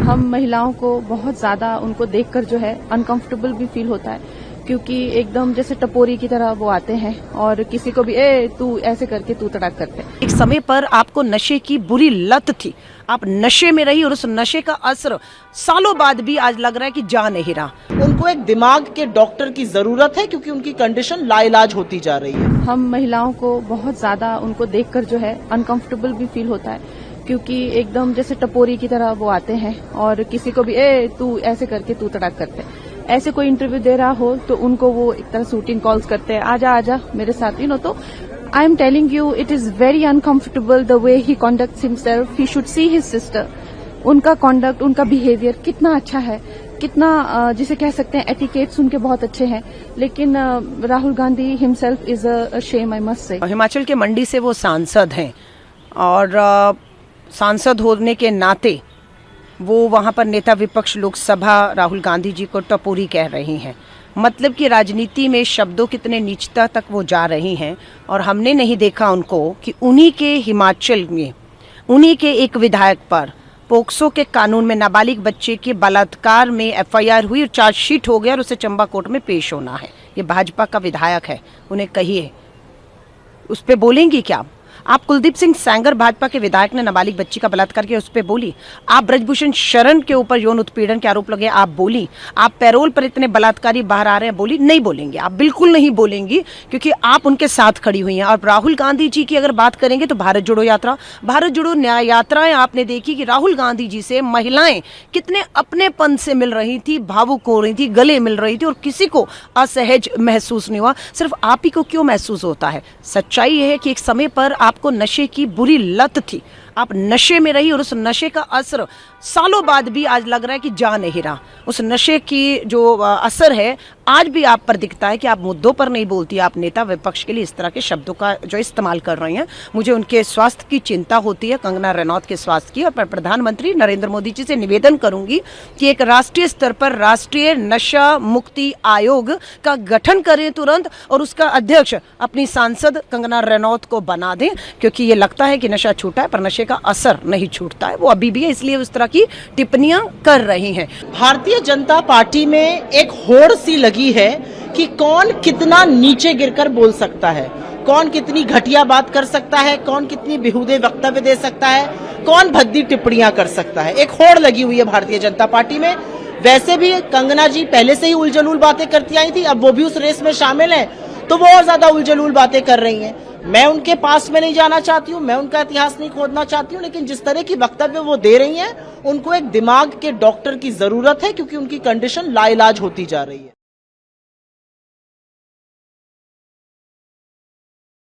हम महिलाओं को बहुत ज्यादा उनको देखकर जो है अनकंफर्टेबल भी फील होता है, क्योंकि एकदम जैसे टपोरी की तरह वो आते हैं और किसी को भी तू ऐसे करके तू तड़ाक करते हैं। एक समय पर आपको नशे की बुरी लत थी, आप नशे में रही और उस नशे का असर सालों बाद भी आज लग रहा है कि जा नहीं रहा। उनको एक दिमाग के डॉक्टर की जरूरत है क्योंकि उनकी कंडीशन लाइलाज होती जा रही है। हम महिलाओं को बहुत ज्यादा उनको देखकर जो है अनकंफर्टेबल भी फील होता है, क्योंकि एकदम जैसे टपोरी की तरह वो आते हैं और किसी को भी तू ऐसे करके तू तड़ाक करते हैं। ऐसे कोई इंटरव्यू दे रहा हो तो उनको वो एक तरह शूटिंग कॉल्स करते हैं, आजा आजा मेरे साथ, तो I am telling you it is very uncomfortable the way he conducts himself. He should see his sister. उनका कॉन्डक्ट, उनका बिहेवियर कितना अच्छा है, कितना जिसे कह सकते हैं एटिकेट्स उनके बहुत अच्छे हैं, लेकिन Rahul Gandhi himself is a shame, I must say. Himachal के मंडी से वो सांसद हैं और सांसद होने के नाते वो वहां पर नेता विपक्ष लोकसभा राहुल गांधी जी को टपोरी कह रही हैं। मतलब कि राजनीति में शब्दों कितने नीचता तक वो जा रही हैं और हमने नहीं देखा उनको कि उन्हीं के हिमाचल में उन्हीं के एक विधायक पर पोक्सो के कानून में नाबालिग बच्चे के बलात्कार में एफआईआर हुई और चार्जशीट हो गया और उसे चंबा कोर्ट में पेश होना है। ये भाजपा का विधायक है, उन्हें कहिए उस पर बोलेंगी क्या आप? कुलदीप सिंह सेंगर भाजपा के विधायक ने नाबालिग बच्ची का बलात्कार किया, उस पर बोली। आप ब्रजभूषण शरण के ऊपर यौन उत्पीड़न के आरोप लगे, आप बोली। आप पैरोल पर इतने बलात्कारी बाहर आ रहे हैं, बोली? नहीं बोलेंगे, आप बिल्कुल नहीं बोलेंगी, क्योंकि आप उनके साथ खड़ी हुई हैं। और राहुल गांधी जी की अगर बात करेंगे तो भारत जोड़ो यात्रा, भारत जोड़ो न्याय यात्राएं आपने देखी कि राहुल गांधी जी से महिलाएं कितने अपनेपन से मिल रही थी, भावुक हो रही थी, गले मिल रही थी और किसी को असहज महसूस नहीं हुआ। सिर्फ आप ही को क्यों महसूस होता है? सच्चाई यह है कि एक समय पर आपको नशे की बुरी लत थी, आप नशे में रही और उस नशे का असर सालों बाद भी आज लग रहा है कि जा नहीं रहा। उस नशे की जो असर है आज भी आप पर दिखता है कि आप मुद्दों पर नहीं बोलती। आप नेता विपक्ष के लिए इस तरह के शब्दों का जो इस्तेमाल कर रही हैं। मुझे उनके स्वास्थ्य की चिंता होती है, कंगना रनौत के स्वास्थ्य की, और मैं प्रधानमंत्री नरेंद्र मोदी जी से निवेदन करूंगी कि एक राष्ट्रीय स्तर पर राष्ट्रीय नशा मुक्ति आयोग का गठन करें तुरंत और उसका अध्यक्ष अपनी सांसद कंगना रनौत को बना दें, क्योंकि ये लगता है कि नशा छूटा है पर नशे का असर नहीं छूटता है, वो अभी भी है, इसलिए उस तरह की टिप्पणियां कर रही हैं। भारतीय जनता पार्टी में एक होड़ सी लगी है कि कौन कितना नीचे गिरकर बोल सकता है, कौन कितनी घटिया बात कर सकता है, कौन कितनी बेहुदे वक्तव्य दे सकता है, कौन भद्दी टिप्पणियां कर सकता है। एक होड़ लगी हुई है भारतीय जनता पार्टी में। वैसे भी कंगना जी पहले से ही उलझलूल बातें करती आई थी, अब वो भी उस रेस में शामिल है तो वो और ज्यादा उलझलूल बातें कर रही हैं। मैं उनके पास में नहीं जाना चाहती हूँ, मैं उनका इतिहास नहीं खोदना चाहती हूँ, लेकिन जिस तरह की वक्तव्य वो दे रही हैं उनको एक दिमाग के डॉक्टर की जरूरत है क्योंकि उनकी कंडीशन लाइलाज होती जा रही है।